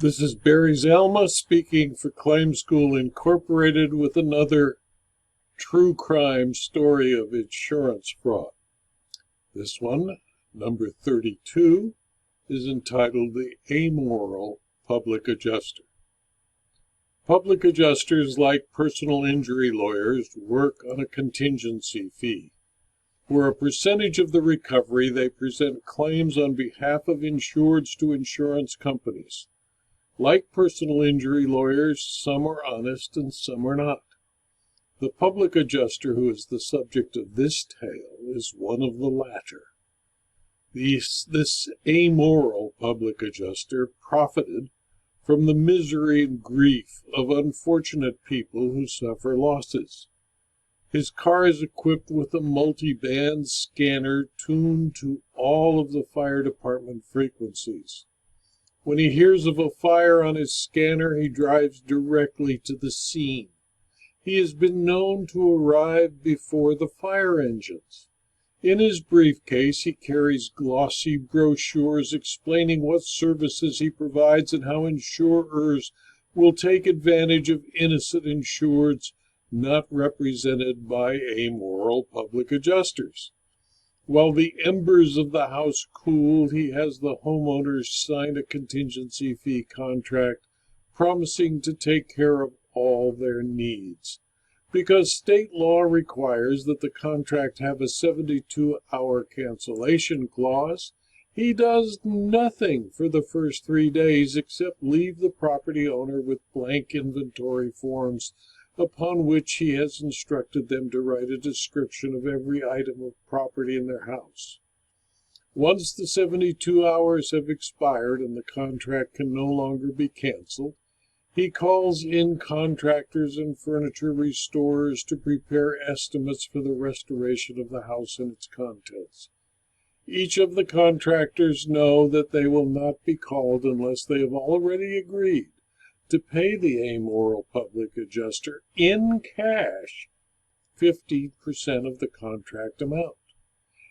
This is Barry Zalma speaking for Claim School Incorporated with another true crime story of insurance fraud. This one, number 32, is entitled The Amoral Public Adjuster. Public adjusters, like personal injury lawyers, work on a contingency fee. For a percentage of the recovery, they present claims on behalf of insureds to insurance companies. Like personal injury lawyers, some are honest and some are not. The public adjuster who is the subject of this tale is one of the latter. This amoral public adjuster profited from the misery and grief of unfortunate people who suffer losses. His car is equipped with a multi-band scanner tuned to all of the fire department frequencies. When he hears of a fire on his scanner, he drives directly to the scene. He has been known to arrive before the fire engines. In his briefcase, he carries glossy brochures explaining what services he provides and how insurers will take advantage of innocent insureds not represented by amoral public adjusters. While the embers of the house cool, he has the homeowners sign a contingency fee contract promising to take care of all their needs. Because state law requires that the contract have a 72-hour cancellation clause, he does nothing for the first 3 days except leave the property owner with blank inventory forms upon which he has instructed them to write a description of every item of property in their house. Once the 72 hours have expired and the contract can no longer be canceled, he calls in contractors and furniture restorers to prepare estimates for the restoration of the house and its contents. Each of the contractors know that they will not be called unless they have already agreed to pay the amoral public adjuster in cash 50% of the contract amount.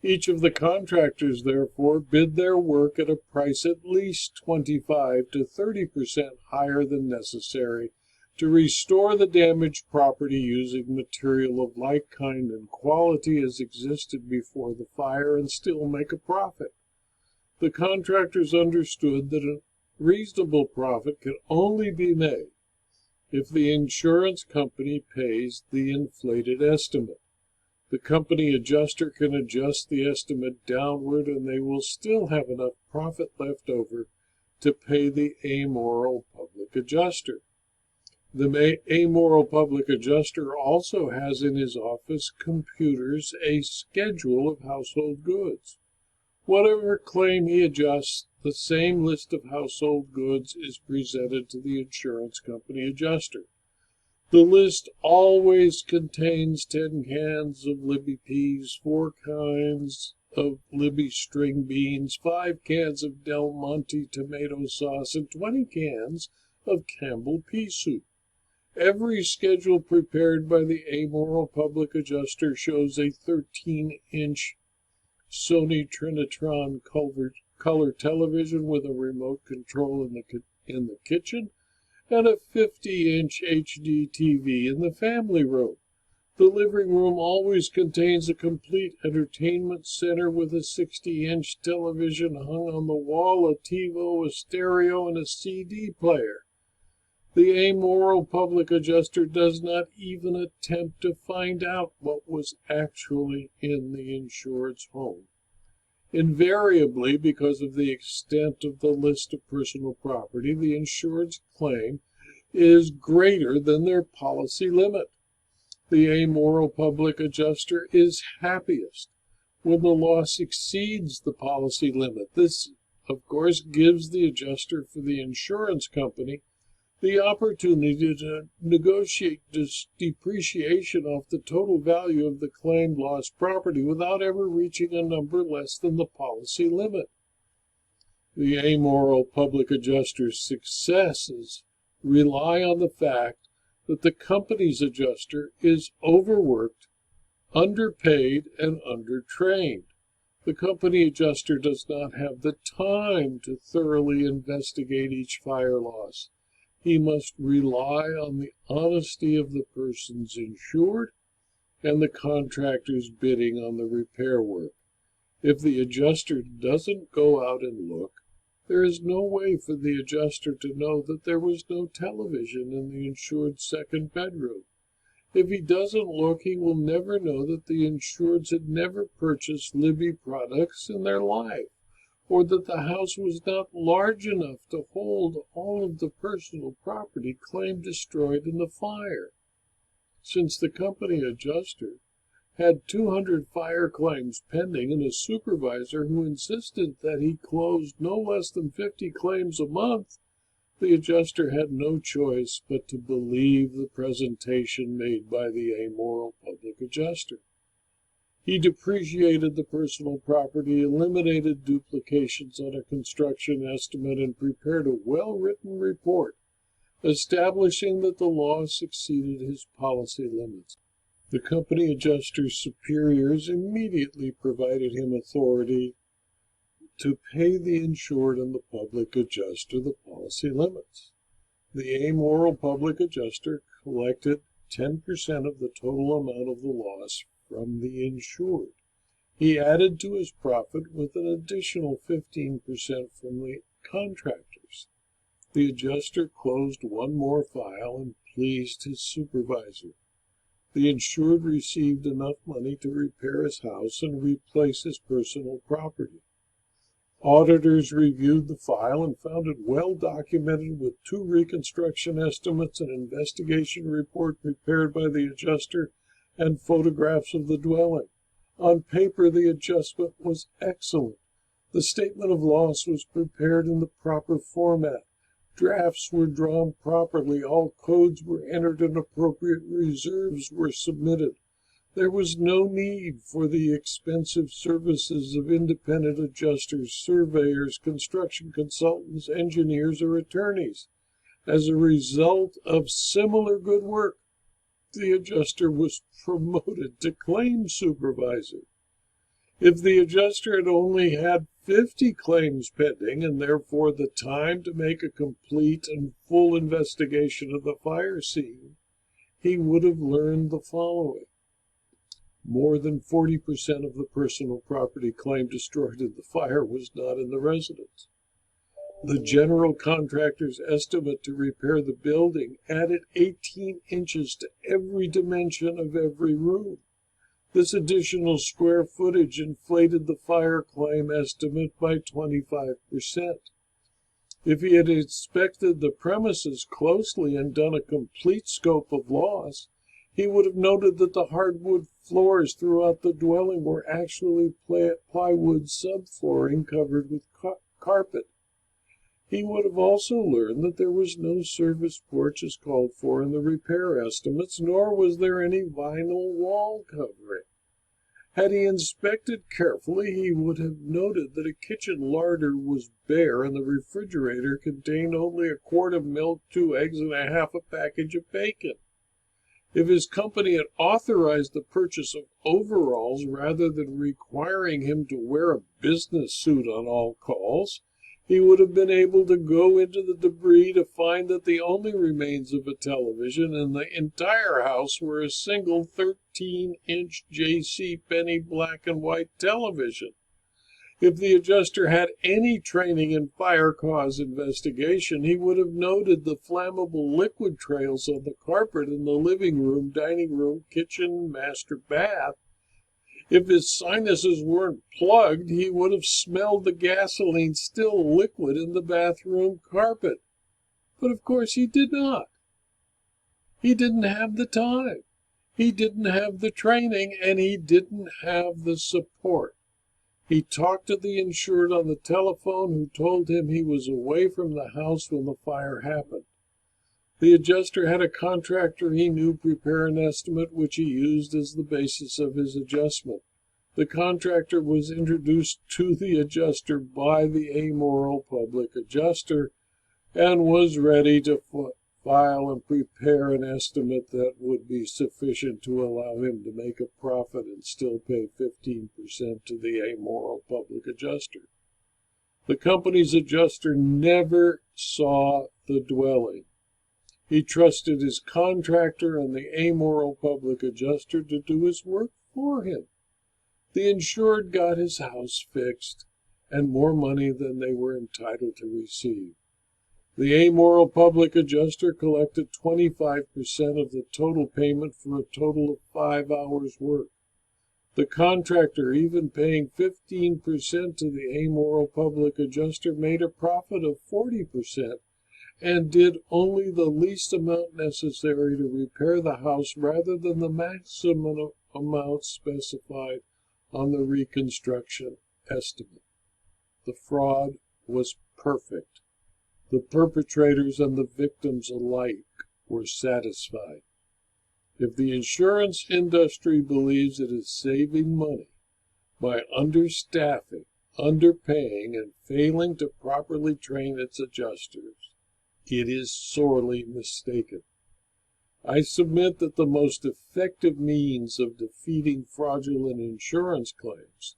Each of the contractors, therefore, bid their work at a price at least 25 to 30% higher than necessary to restore the damaged property using material of like kind and quality as existed before the fire and still make a profit. The contractors understood that a reasonable profit can only be made if the insurance company pays the inflated estimate. The company adjuster can adjust the estimate downward and they will still have enough profit left over to pay the amoral public adjuster. The amoral public adjuster also has in his office computers a schedule of household goods. Whatever claim he adjusts, the same list of household goods is presented to the insurance company adjuster. The list always contains 10 cans of Libby peas, 4 kinds of Libby string beans, 5 cans of Del Monte tomato sauce, and 20 cans of Campbell pea soup. Every schedule prepared by the amoral public adjuster shows a 13-inch Sony Trinitron color television with a remote control in the kitchen and a 50-inch HD TV in the family room. The living room always contains a complete entertainment center with a 60-inch television hung on the wall, a TiVo, a stereo, and a CD player. The amoral public adjuster does not even attempt to find out what was actually in the insured's home. Invariably, because of the extent of the list of personal property, the insured's claim is greater than their policy limit. The amoral public adjuster is happiest when the loss exceeds the policy limit. This, of course, gives the adjuster for the insurance company the opportunity to negotiate depreciation off the total value of the claimed lost property without ever reaching a number less than the policy limit. The amoral public adjuster's successes rely on the fact that the company's adjuster is overworked, underpaid, and undertrained. The company adjuster does not have the time to thoroughly investigate each fire loss. He must rely on the honesty of the persons insured and the contractor's bidding on the repair work. If the adjuster doesn't go out and look, there is no way for the adjuster to know that there was no television in the insured's second bedroom. If he doesn't look, he will never know that the insureds had never purchased Libby products in their life, or that the house was not large enough to hold all of the personal property claimed destroyed in the fire. Since the company adjuster had 200 fire claims pending and a supervisor who insisted that he closed no less than 50 claims a month, the adjuster had no choice but to believe the presentation made by the amoral public adjuster. He depreciated the personal property, eliminated duplications on a construction estimate, and prepared a well-written report establishing that the loss exceeded his policy limits. The company adjuster's superiors immediately provided him authority to pay the insured and the public adjuster the policy limits. The amoral public adjuster collected 10% of the total amount of the loss from the insured. He added to his profit with an additional 15% from the contractors. The adjuster closed one more file and pleased his supervisor. The insured received enough money to repair his house and replace his personal property. Auditors reviewed the file and found it well documented with 2 reconstruction estimates, an investigation report prepared by the adjuster, and photographs of the dwelling. On paper, the adjustment was excellent. The statement of loss was prepared in the proper format. Drafts were drawn properly, all codes were entered, and appropriate reserves were submitted. There was no need for the expensive services of independent adjusters, surveyors, construction consultants, engineers, or attorneys. As a result of similar good work, the adjuster was promoted to claims supervisor. If the adjuster had only had 50 claims pending, and therefore the time to make a complete and full investigation of the fire scene, he would have learned the following. More than 40% of the personal property claimed destroyed in the fire was not in the residence. The general contractor's estimate to repair the building added 18 inches to every dimension of every room. This additional square footage inflated the fire claim estimate by 25%. If he had inspected the premises closely and done a complete scope of loss, he would have noted that the hardwood floors throughout the dwelling were actually plywood subflooring covered with carpet. He would have also learned that there was no service porch as called for in the repair estimates, nor was there any vinyl wall covering. Had he inspected carefully, he would have noted that a kitchen larder was bare and the refrigerator contained only a quart of milk, 2 eggs, and a half a package of bacon. If his company had authorized the purchase of overalls rather than requiring him to wear a business suit on all calls, he would have been able to go into the debris to find that the only remains of a television in the entire house were a single 13-inch J.C. Penney black and white television. If the adjuster had any training in fire cause investigation, he would have noted the flammable liquid trails on the carpet in the living room, dining room, kitchen, master bath. If his sinuses weren't plugged, he would have smelled the gasoline still liquid in the bathroom carpet. But of course he did not. He didn't have the time. He didn't have the training, and he didn't have the support. He talked to the insured on the telephone, who told him he was away from the house when the fire happened. The adjuster had a contractor he knew prepare an estimate, which he used as the basis of his adjustment. The contractor was introduced to the adjuster by the amoral public adjuster and was ready to file and prepare an estimate that would be sufficient to allow him to make a profit and still pay 15% to the amoral public adjuster. The company's adjuster never saw the dwelling. He trusted his contractor and the amoral public adjuster to do his work for him. The insured got his house fixed and more money than they were entitled to receive. The amoral public adjuster collected 25% of the total payment for a total of 5 hours' work. The contractor, even paying 15% to the amoral public adjuster, made a profit of 40% and did only the least amount necessary to repair the house rather than the maximum amount specified on the reconstruction estimate. The fraud was perfect. The perpetrators and the victims alike were satisfied. If the insurance industry believes it is saving money by understaffing, underpaying, and failing to properly train its adjusters, it is sorely mistaken. I submit that the most effective means of defeating fraudulent insurance claims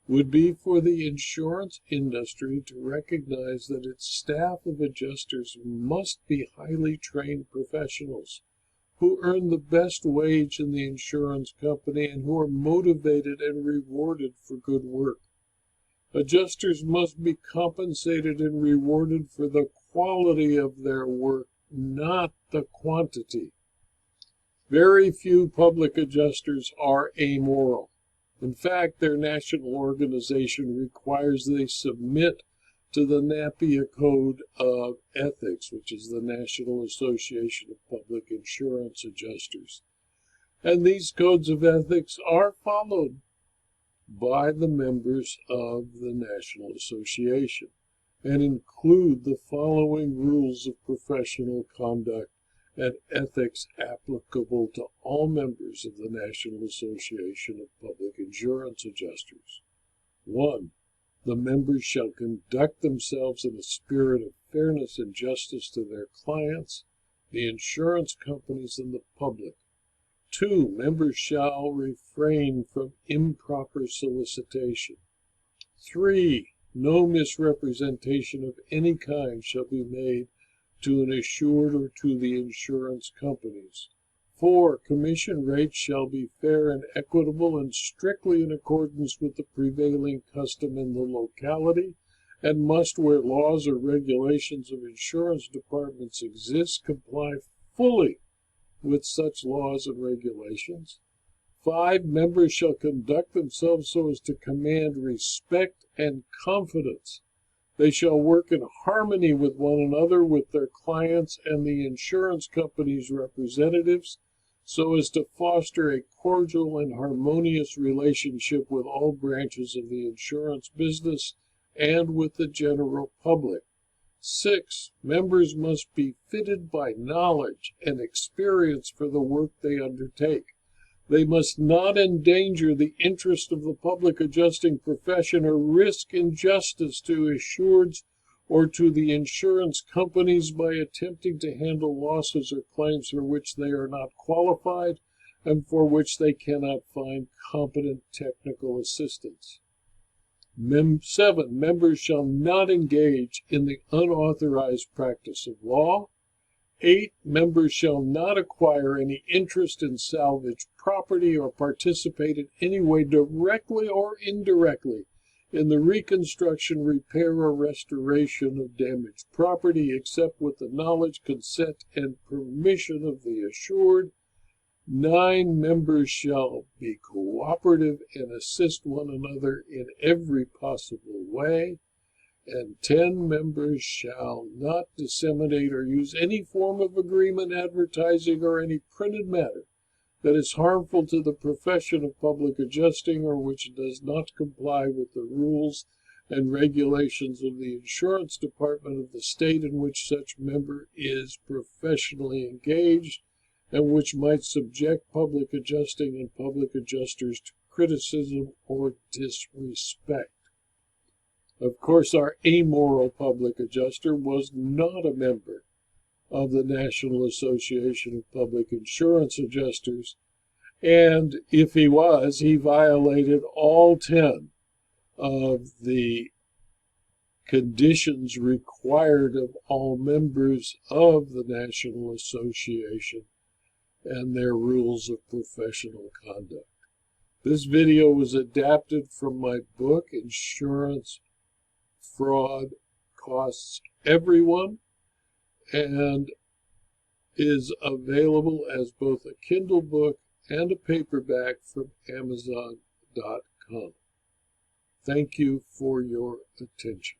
would be for the insurance industry to recognize that its staff of adjusters must be highly trained professionals who earn the best wage in the insurance company and who are motivated and rewarded for good work. Adjusters must be compensated and rewarded for the quality of their work, not the quantity. Very few public adjusters are amoral. In fact, their national organization requires they submit to the NAPIA Code of Ethics, which is the National Association of Public Insurance Adjusters. And these codes of ethics are followed by the members of the National Association and include the following rules of professional conduct and ethics applicable to all members of the National Association of Public Insurance Adjusters. 1. The members shall conduct themselves in a spirit of fairness and justice to their clients, the insurance companies, and the public. 2. Members shall refrain from improper solicitation. 3. No misrepresentation of any kind shall be made to an assured or to the insurance companies. 4. Commission rates shall be fair and equitable and strictly in accordance with the prevailing custom in the locality, and must, where laws or regulations of insurance departments exist, comply fully with such laws and regulations. 5. Members shall conduct themselves so as to command respect and confidence. They shall work in harmony with one another, with their clients and the insurance company's representatives, so as to foster a cordial and harmonious relationship with all branches of the insurance business and with the general public. 6. Members must be fitted by knowledge and experience for the work they undertake. They must not endanger the interest of the public adjusting profession or risk injustice to assureds or to the insurance companies by attempting to handle losses or claims for which they are not qualified and for which they cannot find competent technical assistance. 7. Members shall not engage in the unauthorized practice of law. 8. Members shall not acquire any interest in salvage property or participate in any way, directly or indirectly, in the reconstruction, repair, or restoration of damaged property, except with the knowledge, consent, and permission of the assured. 9. Members shall be cooperative and assist one another in every possible way. And 10. Members shall not disseminate or use any form of agreement, advertising, or any printed matter that is harmful to the profession of public adjusting or which does not comply with the rules and regulations of the insurance department of the state in which such member is professionally engaged, and which might subject public adjusting and public adjusters to criticism or disrespect. Of course, our amoral public adjuster was not a member of the National Association of Public Insurance Adjusters, and if he was, he violated all 10 of the conditions required of all members of the National Association and their rules of professional conduct. This video was adapted from my book, Insurance Fraud Costs Everyone, and is available as both a Kindle book and a paperback from Amazon.com. Thank you for your attention.